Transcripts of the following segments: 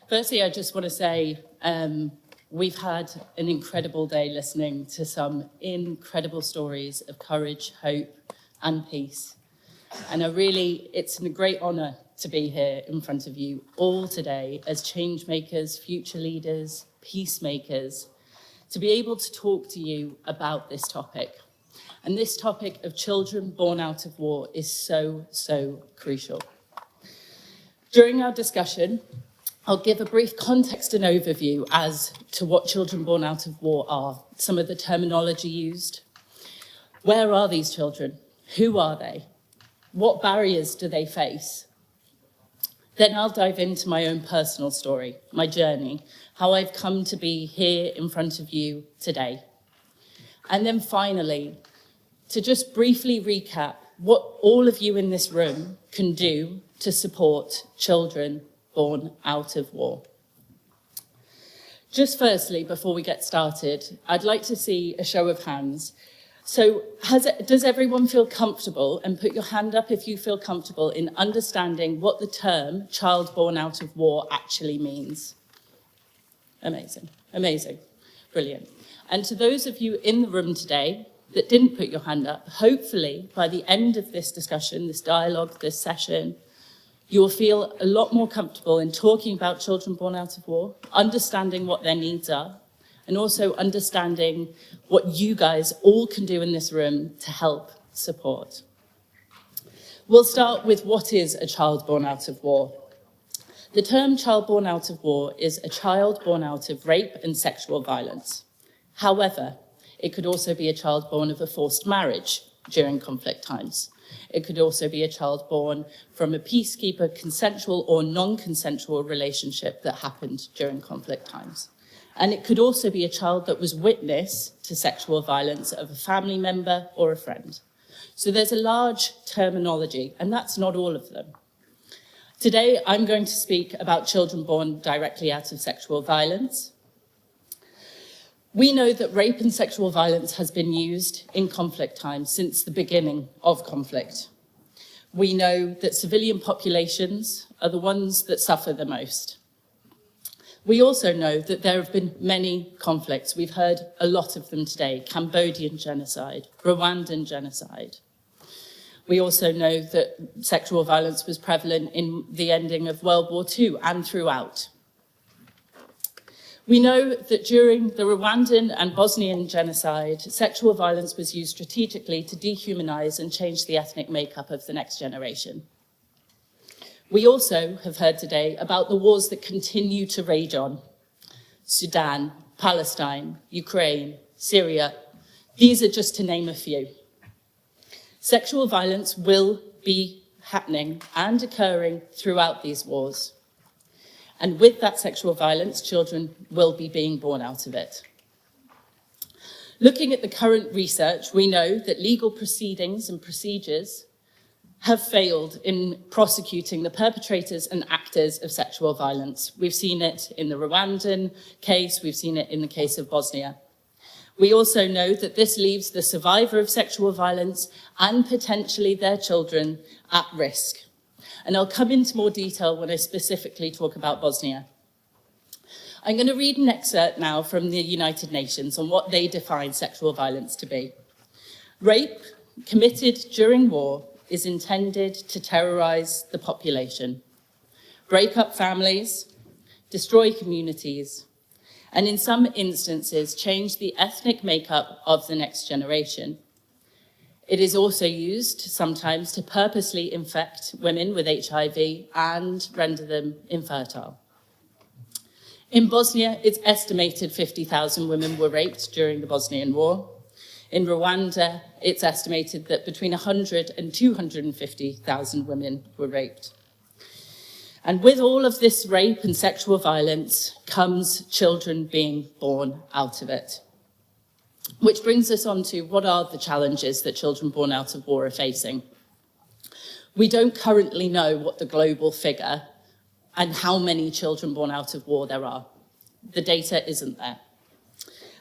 Firstly, I just want to say we've had an incredible day listening to some incredible stories of courage, hope, and peace. And it's a great honour to be here in front of you all today as change makers, future leaders, peacemakers, to be able to talk to you about this topic. And this topic of children born out of war is so, so crucial. During our discussion, I'll give a brief context and overview as to what children born out of war are, some of the terminology used. Where are these children? Who are they? What barriers do they face? Then I'll dive into my own personal story, my journey, how I've come to be here in front of you today. And then finally, to just briefly recap what all of you in this room can do to support children born out of war. Just firstly, before we get started, I'd like to see a show of hands. So does everyone feel comfortable, and put your hand up if you feel comfortable in understanding what the term child born out of war actually means? Amazing, amazing, brilliant. And to those of you in the room today that didn't put your hand up, hopefully by the end of this discussion, this dialogue, this session, you'll feel a lot more comfortable in talking about children born out of war, understanding what their needs are, and also understanding what you guys all can do in this room to help support. We'll start with what is a child born out of war. The term child born out of war is a child born out of rape and sexual violence. However, it could also be a child born of a forced marriage during conflict times. It could also be a child born from a peacekeeper consensual or non-consensual relationship that happened during conflict times. And it could also be a child that was witness to sexual violence of a family member or a friend. So there's a large terminology, and that's not all of them. Today, I'm going to speak about children born directly out of sexual violence. We know that rape and sexual violence has been used in conflict times since the beginning of conflict. We know that civilian populations are the ones that suffer the most. We also know that there have been many conflicts. We've heard a lot of them today: Cambodian genocide, Rwandan genocide. We also know that sexual violence was prevalent in the ending of World War II and throughout. We know that during the Rwandan and Bosnian genocide, sexual violence was used strategically to dehumanize and change the ethnic makeup of the next generation. We also have heard today about the wars that continue to rage on: Sudan, Palestine, Ukraine, Syria. These are just to name a few. Sexual violence will be happening and occurring throughout these wars. And with that sexual violence, children will be being born out of it. Looking at the current research, we know that legal proceedings and procedures have failed in prosecuting the perpetrators and actors of sexual violence. We've seen it in the Rwandan case, we've seen it in the case of Bosnia. We also know that this leaves the survivor of sexual violence and potentially their children at risk. And I'll come into more detail when I specifically talk about Bosnia. I'm going to read an excerpt now from the United Nations on what they define sexual violence to be. Rape committed during war is intended to terrorize the population, break up families, destroy communities, and in some instances, change the ethnic makeup of the next generation. It is also used sometimes to purposely infect women with HIV and render them infertile. In Bosnia, it's estimated 50,000 women were raped during the Bosnian War. In Rwanda, it's estimated that between 100 and 250,000 women were raped. And with all of this rape and sexual violence comes children being born out of it. Which brings us on to what are the challenges that children born out of war are facing. We don't currently know what the global figure and how many children born out of war there are. The data isn't there.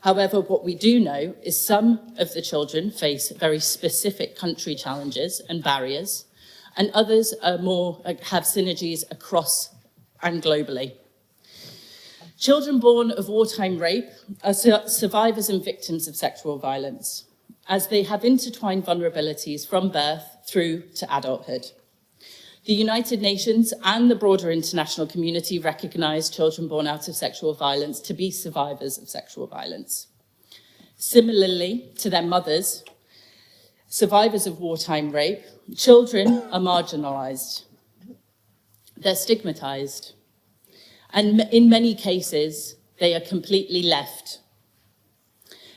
However, what we do know is some of the children face very specific country challenges and barriers, and others have synergies across and globally. Children born of wartime rape are survivors and victims of sexual violence, as they have intertwined vulnerabilities from birth through to adulthood. The United Nations and the broader international community recognise children born out of sexual violence to be survivors of sexual violence. Similarly to their mothers, survivors of wartime rape, children are marginalised. They're stigmatised. And in many cases, they are completely left.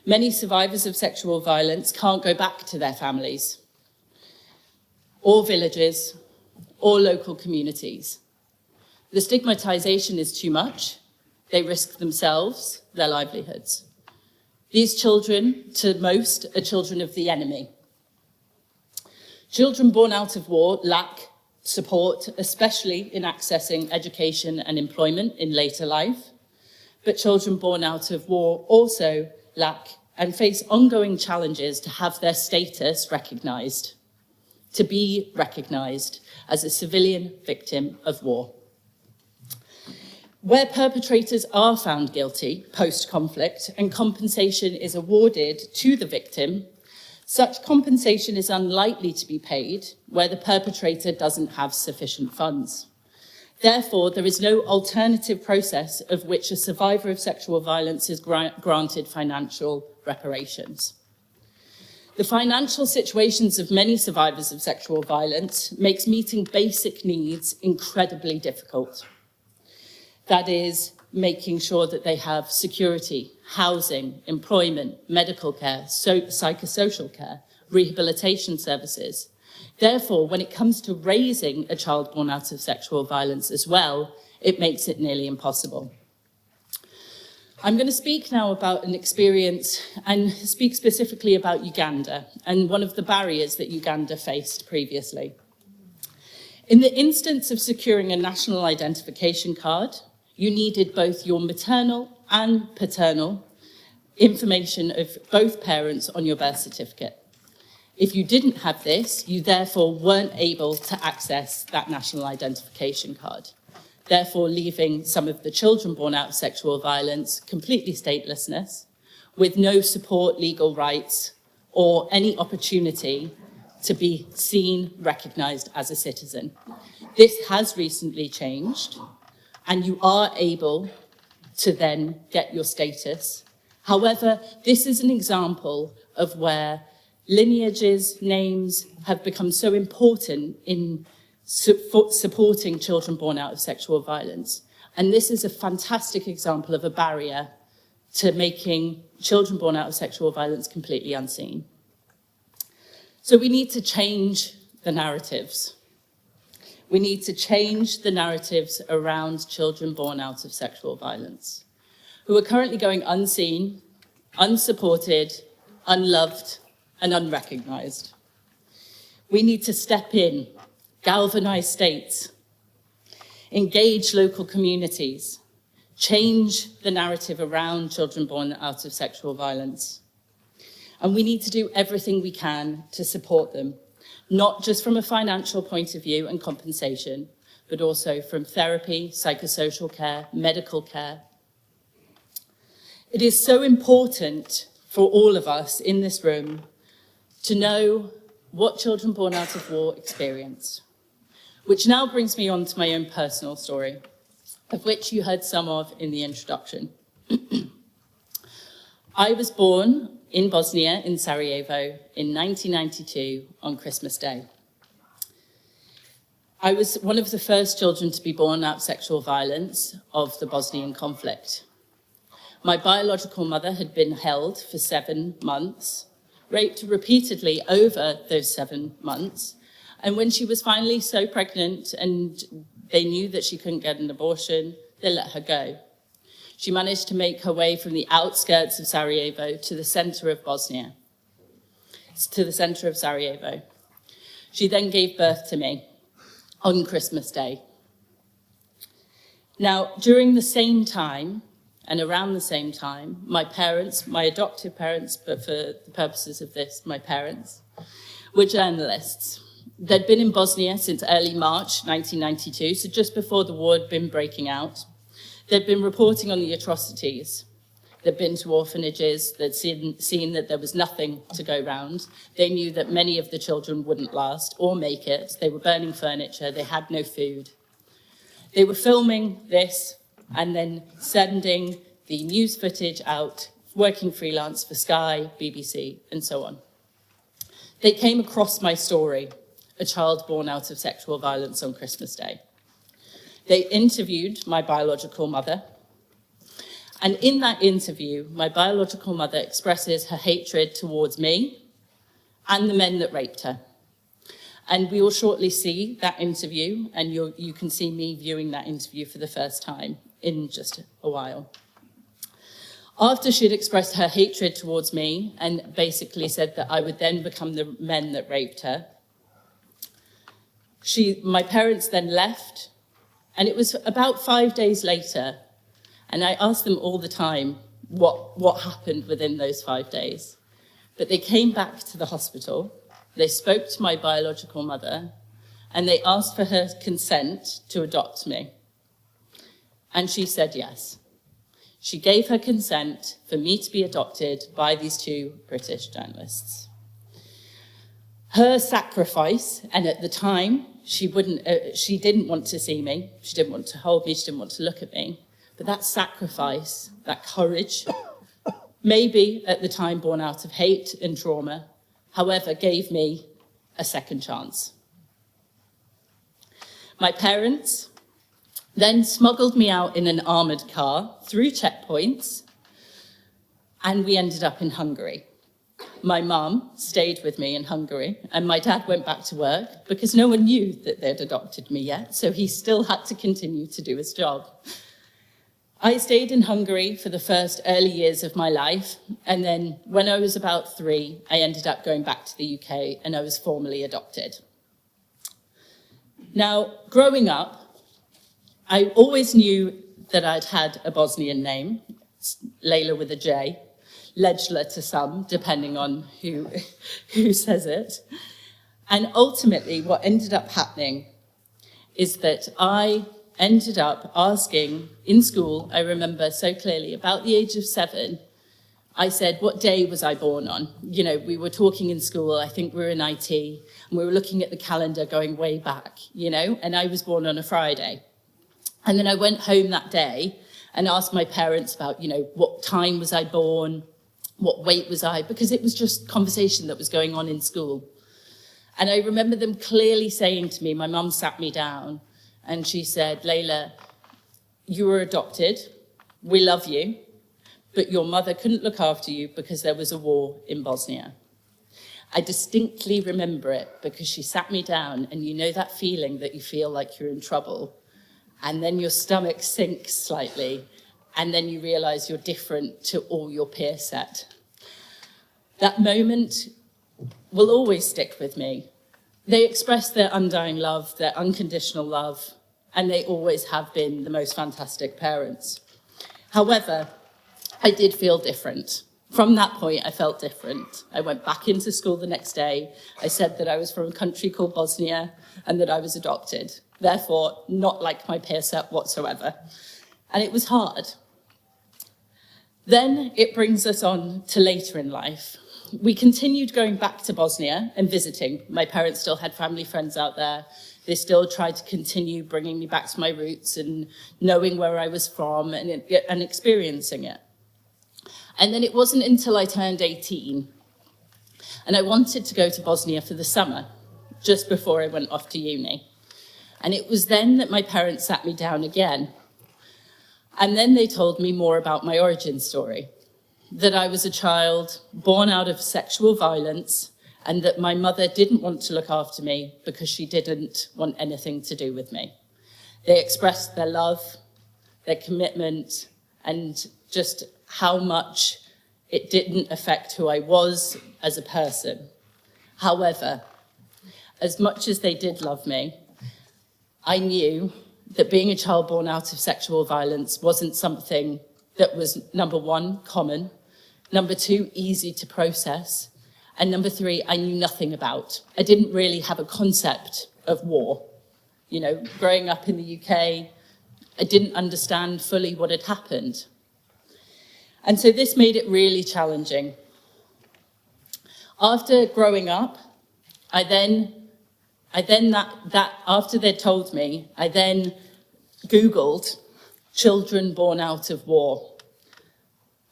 Many survivors of sexual violence can't go back to their families, or villages, or local communities. The stigmatisation is too much. They risk themselves, their livelihoods. These children, to most, are children of the enemy. Children born out of war lack support, especially in accessing education and employment in later life. But children born out of war also lack and face ongoing challenges to have their status recognised, to be recognised as a civilian victim of war. Where perpetrators are found guilty post-conflict and compensation is awarded to the victim, such compensation is unlikely to be paid where the perpetrator doesn't have sufficient funds. Therefore, there is no alternative process of which a survivor of sexual violence is granted financial reparations. The financial situations of many survivors of sexual violence makes meeting basic needs incredibly difficult. That is, making sure that they have security, housing, employment, medical care, psychosocial care, rehabilitation services. Therefore, when it comes to raising a child born out of sexual violence as well, it makes it nearly impossible. I'm going to speak now about an experience and speak specifically about Uganda and one of the barriers that Uganda faced previously. In the instance of securing a national identification card, you needed both your maternal and paternal information of both parents on your birth certificate. If you didn't have this, you therefore weren't able to access that national identification card, therefore leaving some of the children born out of sexual violence completely statelessness, with no support, legal rights, or any opportunity to be seen, recognised as a citizen. This has recently changed, and you are able to then get your status. However, this is an example of where lineages, names have become so important in supporting children born out of sexual violence. And this is a fantastic example of a barrier to making children born out of sexual violence completely unseen. So we need to change the narratives. We need to change the narratives around children born out of sexual violence, who are currently going unseen, unsupported, unloved, and unrecognised. We need to step in, galvanise states, engage local communities, change the narrative around children born out of sexual violence. And we need to do everything we can to support them, not just from a financial point of view and compensation, but also from therapy, psychosocial care, medical care. It is so important for all of us in this room to know what children born out of war experience, which now brings me on to my own personal story, of which you heard some of in the introduction. I was born in Bosnia, in Sarajevo, in 1992 on Christmas Day. I was one of the first children to be born out of sexual violence of the Bosnian conflict. My biological mother had been held for 7 months, raped repeatedly over those 7 months, and when she was finally so pregnant and they knew that she couldn't get an abortion, they let her go. She managed to make her way from the outskirts of Sarajevo to the centre of Bosnia, to the centre of Sarajevo. She then gave birth to me on Christmas Day. Now, during the same time, and around the same time, my parents, my adoptive parents, but for the purposes of this, my parents, were journalists. They'd been in Bosnia since early March 1992, so just before the war had been breaking out. They'd been reporting on the atrocities. They'd been to orphanages. They'd seen that there was nothing to go round. They knew that many of the children wouldn't last or make it. They were burning furniture. They had no food. They were filming this and then sending the news footage out, working freelance for Sky, BBC, and so on. They came across my story, a child born out of sexual violence on Christmas Day. They interviewed my biological mother, and in that interview, my biological mother expresses her hatred towards me and the men that raped her. And we will shortly see that interview, and you can see me viewing that interview for the first time in just a while. After she'd expressed her hatred towards me and basically said that I would then become the men that raped her, my parents then left, and it was about 5 days later, and I asked them all the time what happened within those 5 days. But they came back to the hospital, they spoke to my biological mother, and they asked for her consent to adopt me. And she said yes. She gave her consent for me to be adopted by these two British journalists. Her sacrifice, and at the time, she didn't want to see me, she didn't want to hold me, she didn't want to look at me, but that sacrifice, that courage, maybe at the time born out of hate and trauma, however, gave me a second chance. My parents then smuggled me out in an armoured car through checkpoints, and we ended up in Hungary. My mum stayed with me in Hungary, and my dad went back to work because no one knew that they'd adopted me yet, so he still had to continue to do his job. I stayed in Hungary for the first early years of my life, and then when I was about 3, I ended up going back to the UK, and I was formally adopted. Now, growing up, I always knew that I'd had a Bosnian name, Lejla with a J, Lejla to some, depending on who says it. And ultimately, what ended up happening is that I ended up asking in school, I remember so clearly, about the age of 7, I said, what day was I born on? You know, we were talking in school, I think we were in IT, and we were looking at the calendar going way back, you know, and I was born on a Friday. And then I went home that day and asked my parents about, you know, what time was I born, what weight was I, because it was just conversation that was going on in school. And I remember them clearly saying to me, my mum sat me down and she said, Lejla, you were adopted, we love you, but your mother couldn't look after you because there was a war in Bosnia. I distinctly remember it because she sat me down, and you know that feeling that you feel like you're in trouble, and then your stomach sinks slightly, and then you realize you're different to all your peer set. That moment will always stick with me. They express their undying love, their unconditional love, and they always have been the most fantastic parents. However, I did feel different. From that point, I felt different. I went back into school the next day. I said that I was from a country called Bosnia and that I was adopted. Therefore, not like my peer set whatsoever. And it was hard. Then it brings us on to later in life. We continued going back to Bosnia and visiting. My parents still had family friends out there. They still tried to continue bringing me back to my roots and knowing where I was from and experiencing it. And then it wasn't until I turned 18 and I wanted to go to Bosnia for the summer, just before I went off to uni. And it was then that my parents sat me down again. And then they told me more about my origin story, that I was a child born out of sexual violence and that my mother didn't want to look after me because she didn't want anything to do with me. They expressed their love, their commitment, and just how much it didn't affect who I was as a person. However, as much as they did love me, I knew that being a child born out of sexual violence wasn't something that was, number one, common, number two, easy to process, And number 3, I knew nothing about. I didn't really have a concept of war. You know, growing up in the UK, I didn't understand fully what had happened. And so this made it really challenging. After growing up, after they'd told me, I then Googled children born out of war,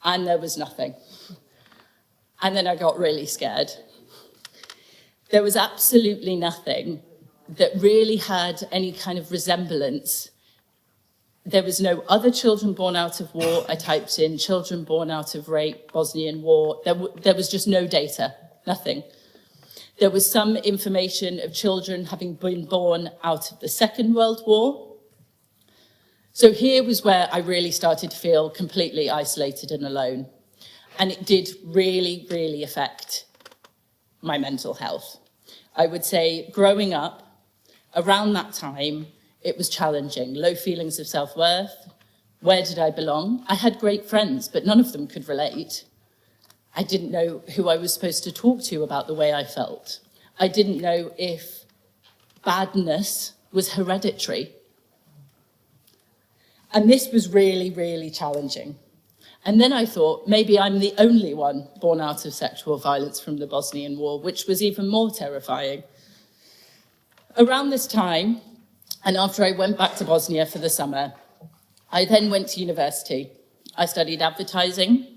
and there was nothing. And then I got really scared. There was absolutely nothing that really had any kind of resemblance. There was no other children born out of war. I typed in children born out of rape, Bosnian war. There was just no data, nothing. There was some information of children having been born out of the Second World War. So here was where I really started to feel completely isolated and alone. And it did really, really affect my mental health. I would say growing up, around that time, it was challenging. Low feelings of self-worth. Where did I belong? I had great friends, but none of them could relate. I didn't know who I was supposed to talk to about the way I felt. I didn't know if badness was hereditary. And this was really, really challenging. And then I thought, maybe I'm the only one born out of sexual violence from the Bosnian War, which was even more terrifying. Around this time, and after I went back to Bosnia for the summer, I then went to university. I studied advertising.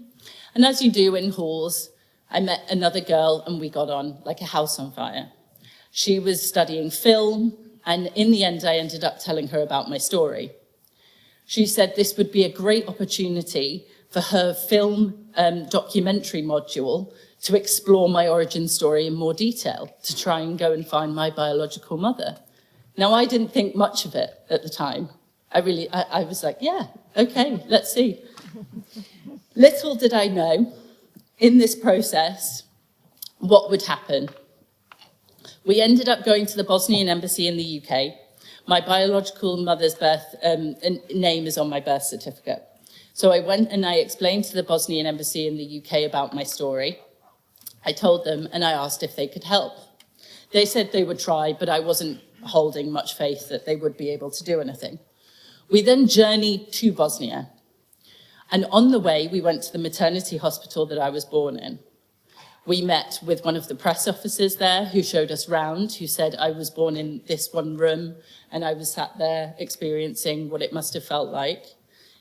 And as you do in halls, I met another girl and we got on like a house on fire. She was studying film, and in the end, I ended up telling her about my story. She said this would be a great opportunity for her film documentary module to explore my origin story in more detail, to try and go and find my biological mother. Now, I didn't think much of it at the time. I was like, yeah, okay, let's see. Little did I know, in this process, what would happen. We ended up going to the Bosnian embassy in the UK. My biological mother's name is on my birth certificate. So I went and I explained to the Bosnian embassy in the UK about my story. I told them and I asked if they could help. They said they would try, but I wasn't holding much faith that they would be able to do anything. We then journeyed to Bosnia. And on the way, we went to the maternity hospital that I was born in. We met with one of the press officers there who showed us round, who said I was born in this one room and I was sat there experiencing what it must have felt like.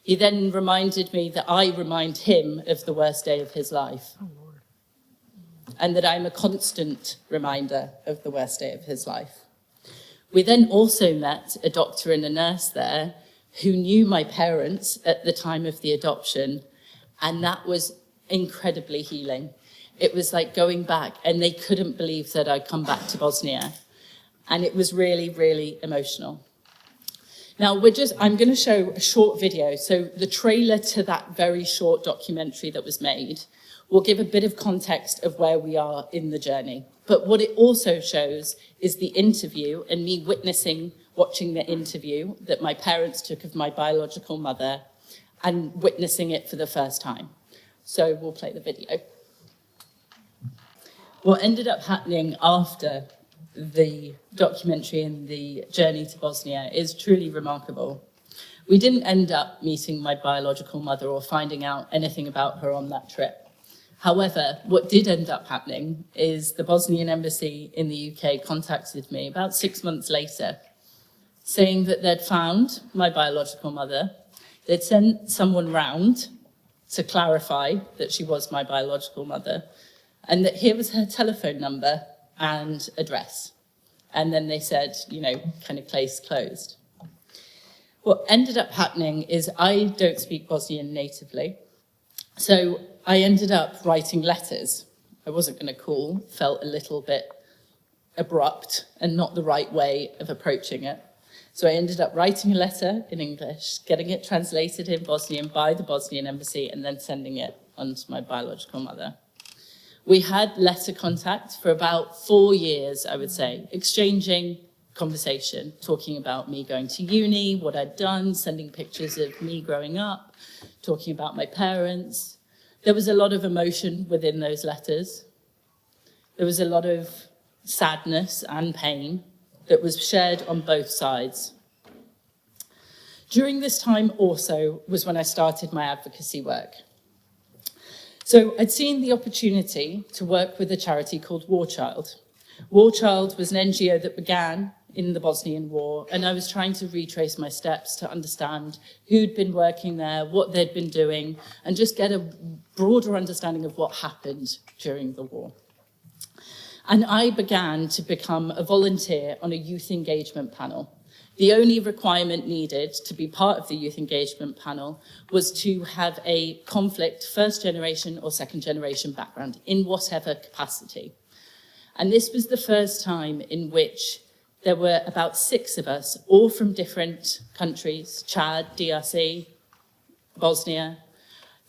He then reminded me that I remind him of the worst day of his life. Oh, Lord. And that I'm a constant reminder of the worst day of his life. We then also met a doctor and a nurse there who knew my parents at the time of the adoption, and that was incredibly healing. It was like going back, and they couldn't believe that I'd come back to Bosnia. And it was really, really emotional. Now, I'm going to show a short video. So the trailer to that very short documentary that was made will give a bit of context of where we are in the journey. But what it also shows is the interview and me watching the interview that my parents took of my biological mother and witnessing it for the first time. So we'll play the video. What ended up happening after the documentary and the journey to Bosnia is truly remarkable. We didn't end up meeting my biological mother or finding out anything about her on that trip. However, what did end up happening is the Bosnian embassy in the UK contacted me about 6 months later, saying that they'd found my biological mother. They'd sent someone round to clarify that she was my biological mother, and that here was her telephone number and address. And then they said, kind of case closed. What ended up happening is I don't speak Bosnian natively. So I ended up writing letters. I wasn't going to call, felt a little bit abrupt and not the right way of approaching it. So I ended up writing a letter in English, getting it translated in Bosnian by the Bosnian embassy, and then sending it on to my biological mother. We had letter contact for about 4 years, I would say, exchanging conversation, talking about me going to uni, what I'd done, sending pictures of me growing up, talking about my parents. There was a lot of emotion within those letters. There was a lot of sadness and pain that was shared on both sides. During this time also was when I started my advocacy work. So I'd seen the opportunity to work with a charity called War Child. War Child was an NGO that began in the Bosnian War, and I was trying to retrace my steps to understand who'd been working there, what they'd been doing, and just get a broader understanding of what happened during the war. And I began to become a volunteer on a youth engagement panel. The only requirement needed to be part of the youth engagement panel was to have a conflict first generation or second generation background in whatever capacity. And this was the first time in which there were about 6 of us, all from different countries, Chad, DRC, Bosnia,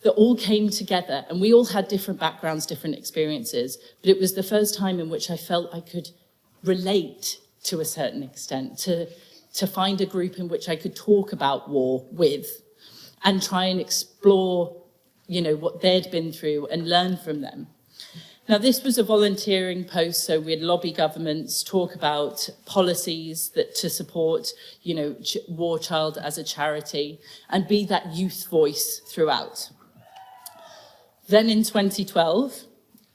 that all came together, and we all had different backgrounds, different experiences, but it was the first time in which I felt I could relate to a certain extent, to find a group in which I could talk about war with and try and explore, what they'd been through and learn from them. Now, this was a volunteering post, so we'd lobby governments, talk about policies to support, War Child as a charity, and be that youth voice throughout. Then in 2012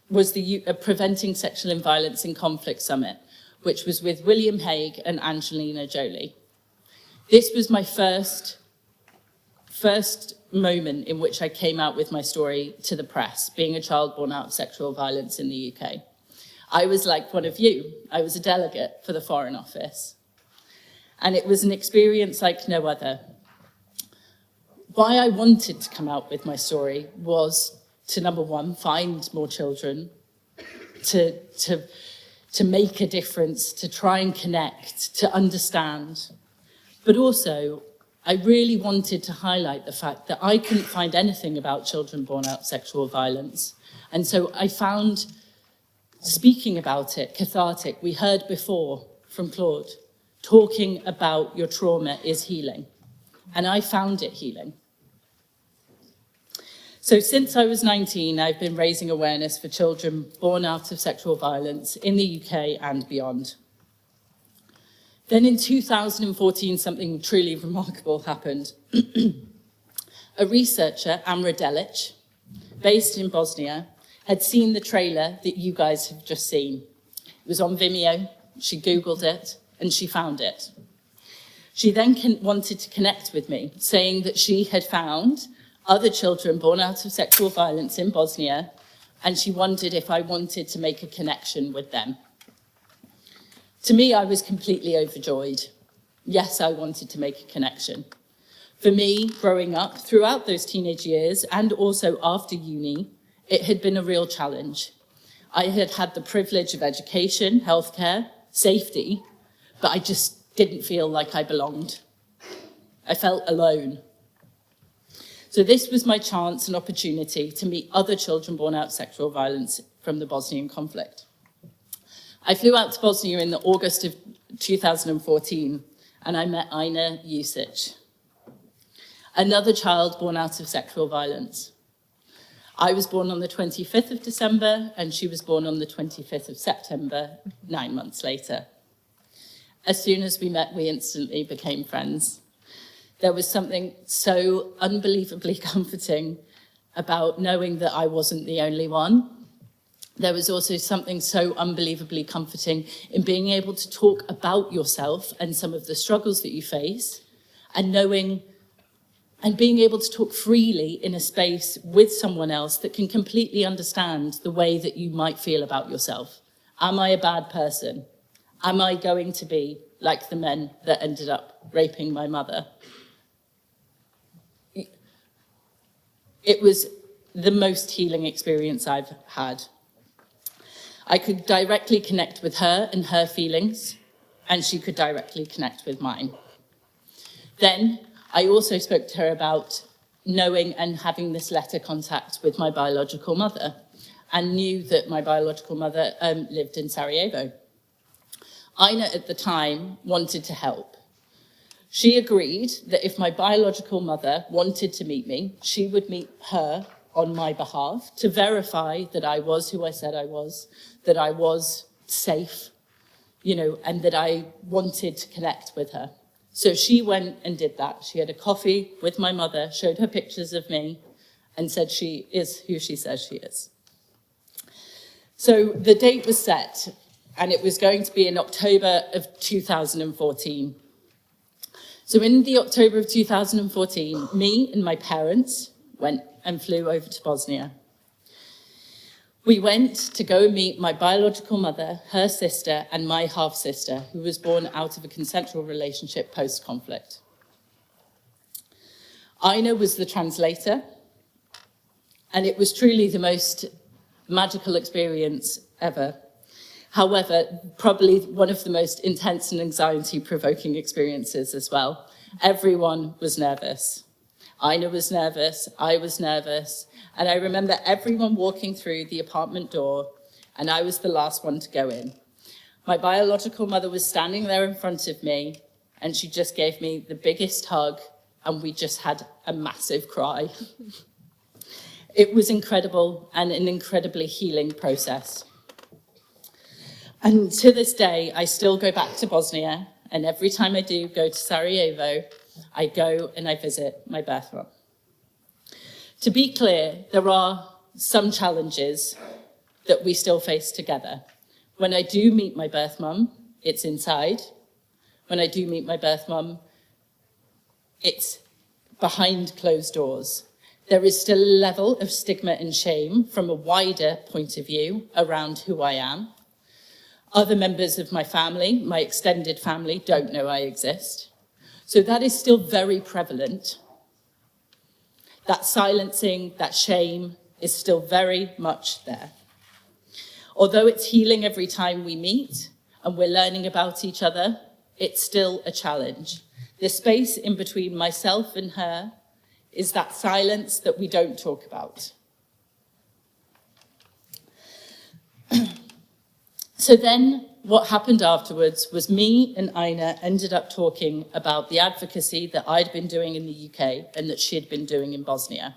was the Preventing Sexual Violence in Conflict Summit, which was with William Hague and Angelina Jolie. This was my first moment in which I came out with my story to the press, being a child born out of sexual violence in the UK. I was like one of you. I was a delegate for the Foreign Office. And it was an experience like no other. Why I wanted to come out with my story was to, number one, find more children, to make a difference, to try and connect, to understand. But also, I really wanted to highlight the fact that I couldn't find anything about children born out of sexual violence. And so I found speaking about it cathartic. We heard before from Claude, talking about your trauma is healing. And I found it healing. So since I was 19, I've been raising awareness for children born out of sexual violence in the UK and beyond. Then in 2014, something truly remarkable happened. A researcher, Amra Delic, based in Bosnia, had seen the trailer that you guys have just seen. It was on Vimeo, she Googled it, and she found it. She then wanted to connect with me, saying that she had found other children born out of sexual violence in Bosnia, and she wondered if I wanted to make a connection with them. To me, I was completely overjoyed. Yes, I wanted to make a connection. For me, growing up, throughout those teenage years and also after uni, it had been a real challenge. I had had the privilege of education, healthcare, safety, but I just didn't feel like I belonged. I felt alone. So this was my chance and opportunity to meet other children born out of sexual violence from the Bosnian conflict. I flew out to Bosnia in August of 2014, and I met Ina Jusic, another child born out of sexual violence. I was born on the 25th of December, and she was born on the 25th of September, 9 months later. As soon as we met, we instantly became friends. There was something so unbelievably comforting about knowing that I wasn't the only one. There was also something so unbelievably comforting in being able to talk about yourself and some of the struggles that you face, and knowing and being able to talk freely in a space with someone else that can completely understand the way that you might feel about yourself. Am I a bad person? Am I going to be like the men that ended up raping my mother? It was the most healing experience I've had. I could directly connect with her and her feelings, and she could directly connect with mine. Then I also spoke to her about knowing and having this letter contact with my biological mother, and knew that my biological mother lived in Sarajevo. Ina at the time wanted to help. She agreed that if my biological mother wanted to meet me, she would meet her on my behalf to verify that I was who I said I was, that I was safe, and that I wanted to connect with her. So she went and did that. She had a coffee with my mother, showed her pictures of me, and said she is who she says she is. So the date was set, and it was going to be in October of 2014. So in the October of 2014, me and my parents went and flew over to Bosnia. We went to go meet my biological mother, her sister, and my half-sister, who was born out of a consensual relationship post-conflict. Ina was the translator, and it was truly the most magical experience ever. However, probably one of the most intense and anxiety-provoking experiences as well. Everyone was nervous. Ina was nervous, I was nervous, and I remember everyone walking through the apartment door, and I was the last one to go in. My biological mother was standing there in front of me, and she just gave me the biggest hug, and we just had a massive cry. It was incredible and an incredibly healing process. And to this day, I still go back to Bosnia, and every time I do go to Sarajevo, I go and I visit my birth mum. To be clear, there are some challenges that we still face together. When I do meet my birth mum, it's inside. When I do meet my birth mum, it's behind closed doors. There is still a level of stigma and shame from a wider point of view around who I am. Other members of my family, my extended family, don't know I exist. So that is still very prevalent. That silencing, that shame is still very much there. Although it's healing every time we meet and we're learning about each other, it's still a challenge. The space in between myself and her is that silence that we don't talk about. So then what happened afterwards was me and Ina ended up talking about the advocacy that I'd been doing in the UK and that she had been doing in Bosnia.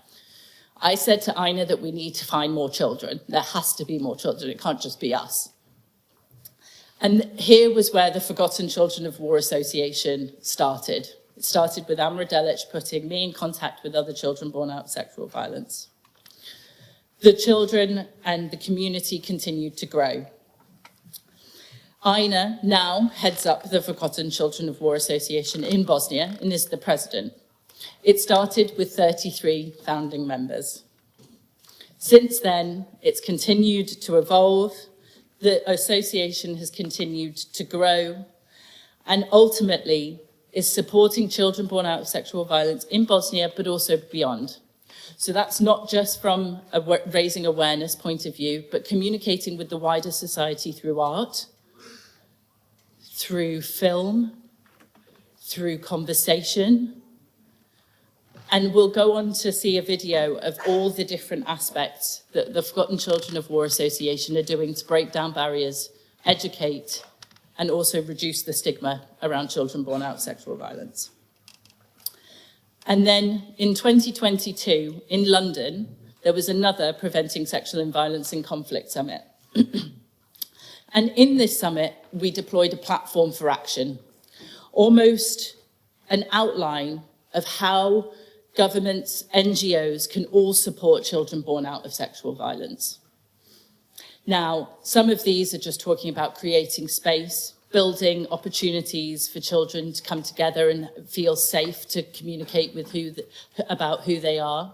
I said to Ina that we need to find more children. There has to be more children. It can't just be us. And here was where the Forgotten Children of War Association started. It started with Amra Delic putting me in contact with other children born out of sexual violence. The children and the community continued to grow. Ina now heads up the Forgotten Children of War Association in Bosnia and is the president. It started with 33 founding members. Since then, it's continued to evolve. The association has continued to grow and ultimately is supporting children born out of sexual violence in Bosnia, but also beyond. So that's not just from a raising awareness point of view, but communicating with the wider society through art, through film, through conversation. And we'll go on to see a video of all the different aspects that the Forgotten Children of War Association are doing to break down barriers, educate, and also reduce the stigma around children born out of sexual violence. And then in 2022, in London, there was another Preventing Sexual and Violence in Conflict Summit. And in this summit, we deployed a platform for action, almost an outline of how governments, NGOs can all support children born out of sexual violence. Now, some of these are just talking about creating space, building opportunities for children to come together and feel safe to communicate with about who they are.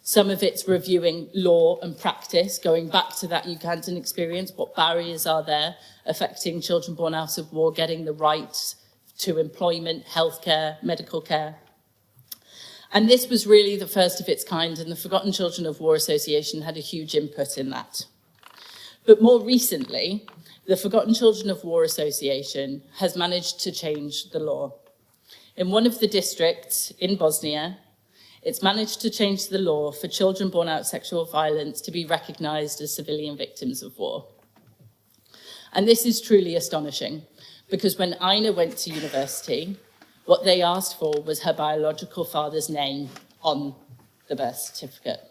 Some of it's reviewing law and practice, going back to that Ugandan experience, what barriers are there affecting children born out of war, getting the rights to employment, healthcare, medical care. And this was really the first of its kind, and the Forgotten Children of War Association had a huge input in that. But more recently, the Forgotten Children of War Association has managed to change the law. In one of the districts in Bosnia, it's managed to change the law for children born out of sexual violence to be recognised as civilian victims of war. And this is truly astonishing, because when Ina went to university, what they asked for was her biological father's name on the birth certificate.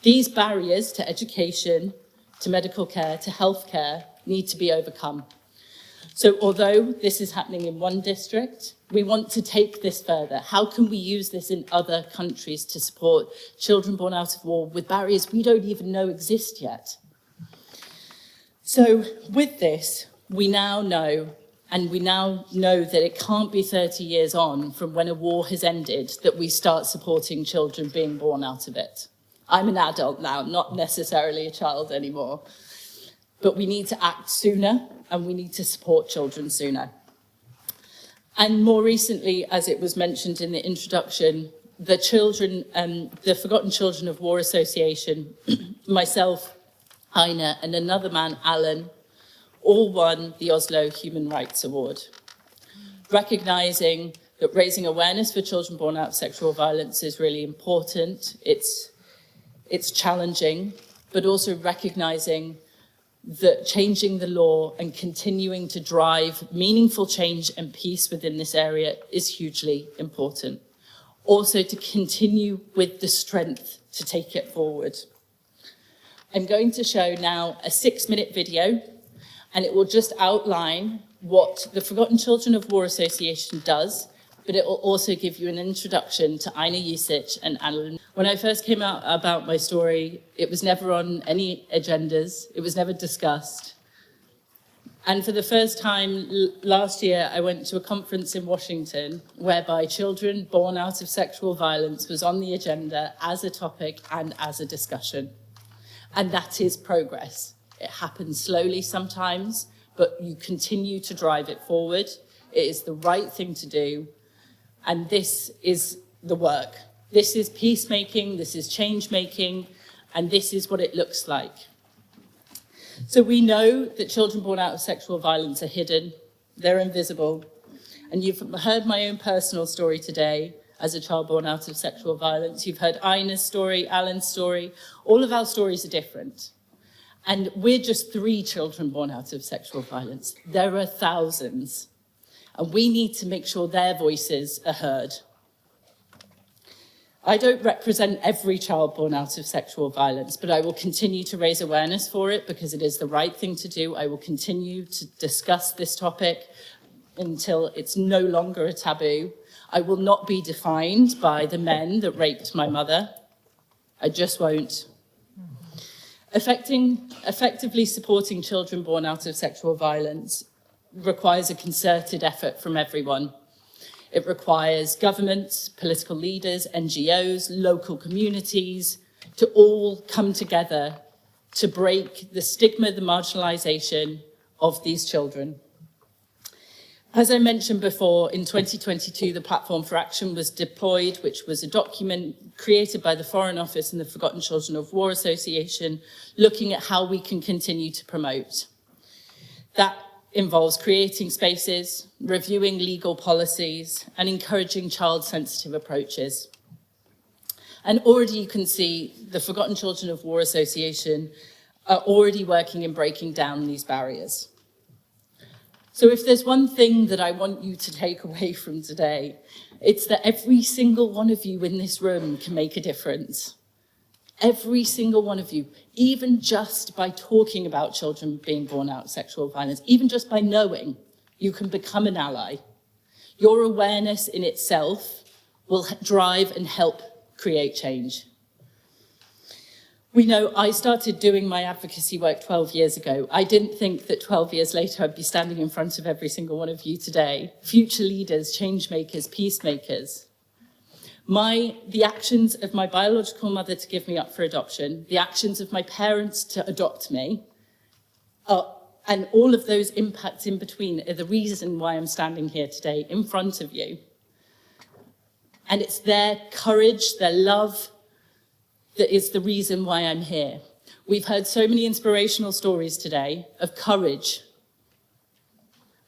These barriers to education, to medical care, to healthcare need to be overcome. So although this is happening in one district, we want to take this further. How can we use this in other countries to support children born out of war with barriers we don't even know exist yet? So with this, we now know that it can't be 30 years on from when a war has ended that we start supporting children being born out of it. I'm an adult now, not necessarily a child anymore. But we need to act sooner, and we need to support children sooner. And more recently, as it was mentioned in the introduction, the Forgotten Children of War Association, myself, Heine, and another man, Alan, all won the Oslo Human Rights Award, recognising that raising awareness for children born out of sexual violence is really important. It's challenging, but also recognising that changing the law and continuing to drive meaningful change and peace within this area is hugely important. Also to continue with the strength to take it forward. I'm going to show now a 6-minute video, and it will just outline what the Forgotten Children of War Association does, but it will also give you an introduction to Aina Jusic and Alan. When I first came out about my story, it was never on any agendas, it was never discussed. And for the first time last year, I went to a conference in Washington whereby children born out of sexual violence was on the agenda as a topic and as a discussion. And that is progress. It happens slowly sometimes, but you continue to drive it forward. It is the right thing to do. And this is the work. This is peacemaking, this is change-making, and this is what it looks like. So we know that children born out of sexual violence are hidden, they're invisible. And you've heard my own personal story today as a child born out of sexual violence. You've heard Aina's story, Alan's story. All of our stories are different. And we're just 3 children born out of sexual violence. There are thousands. And we need to make sure their voices are heard. I don't represent every child born out of sexual violence, but I will continue to raise awareness for it because it is the right thing to do. I will continue to discuss this topic until it's no longer a taboo. I will not be defined by the men that raped my mother. I just won't. Effectively supporting children born out of sexual violence requires a concerted effort from everyone. It requires governments, political leaders, NGOs, local communities to all come together to break the stigma, the marginalisation of these children. As I mentioned before, in 2022, the Platform for Action was deployed, which was a document created by the Foreign Office and the Forgotten Children of War Association, looking at how we can continue to promote. That involves creating spaces, reviewing legal policies, and encouraging child-sensitive approaches. And already you can see the Forgotten Children of War Association are already working in breaking down these barriers. So if there's one thing that I want you to take away from today, it's that every single one of you in this room can make a difference. Every single one of you, even just by talking about children being born out of sexual violence, even just by knowing, you can become an ally. Your awareness in itself will drive and help create change. We know I started doing my advocacy work 12 years ago. I didn't think that 12 years later I'd be standing in front of every single one of you today. Future leaders, change makers, peacemakers. The actions of my biological mother to give me up for adoption, the actions of my parents to adopt me, and all of those impacts in between are the reason why I'm standing here today in front of you. And it's their courage, their love, that is the reason why I'm here. We've heard so many inspirational stories today of courage,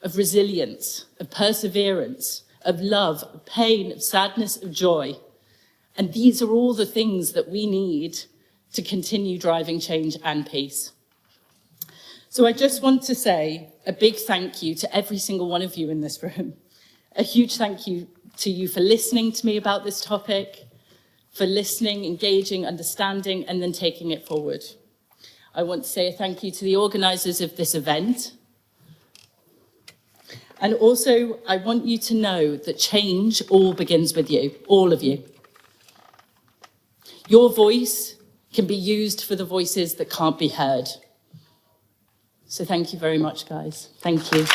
of resilience, of perseverance, of love, of pain, of sadness, of joy. And these are all the things that we need to continue driving change and peace. So I just want to say a big thank you to every single one of you in this room. A huge thank you to you for listening to me about this topic, for listening, engaging, understanding, and then taking it forward. I want to say a thank you to the organisers of this event. And also, I want you to know that change all begins with you, all of you. Your voice can be used for the voices that can't be heard. So thank you very much, guys. Thank you.